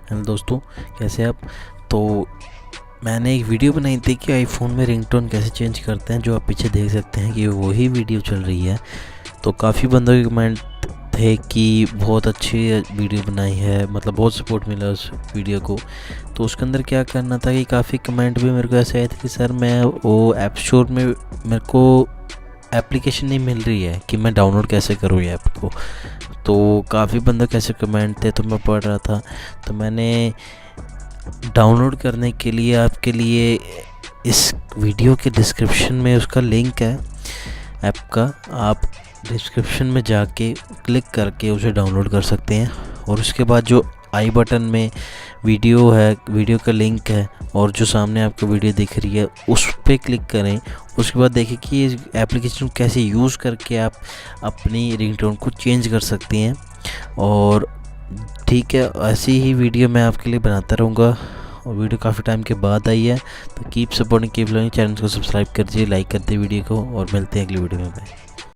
Hello दोस्तों, कैसे आप। तो मैंने एक वीडियो बनाई थी कि आईफोन में रिंगटोन कैसे चेंज करते हैं, जो आप पीछे देख सकते हैं कि वही वीडियो चल रही है। तो काफ़ी बंदों के कमेंट थे कि बहुत अच्छी वीडियो बनाई है, मतलब बहुत सपोर्ट मिला उस वीडियो को। तो उसके अंदर क्या करना था कि काफ़ी कमेंट भी मेरे को ऐसे आए थे कि सर मैं वो ऐप स्टोर में मेरे को एप्लीकेशन नहीं मिल रही है कि मैं डाउनलोड कैसे करूँ ये ऐप को। तो काफ़ी बंदों के ऐसे कमेंट थे, तो मैं पढ़ रहा था। तो मैंने डाउनलोड करने के लिए आपके लिए इस वीडियो के डिस्क्रिप्शन में उसका लिंक है ऐप का। आप डिस्क्रिप्शन में जाके क्लिक करके उसे डाउनलोड कर सकते हैं। और उसके बाद जो आई बटन में वीडियो है, वीडियो का लिंक है, और जो सामने आपको वीडियो दिख रही है उस पर क्लिक करें। उसके बाद देखिए कि ये एप्लीकेशन कैसे यूज़ करके आप अपनी रिंगटोन को चेंज कर सकते हैं। और ठीक है, ऐसी ही वीडियो मैं आपके लिए बनाता रहूँगा। और वीडियो काफ़ी टाइम के बाद आई है, तो keep supporting, keep learning. Channel को सब्सक्राइब कर दीजिए, लाइक कर दीजिए वीडियो को, और मिलते हैं अगली वीडियो में।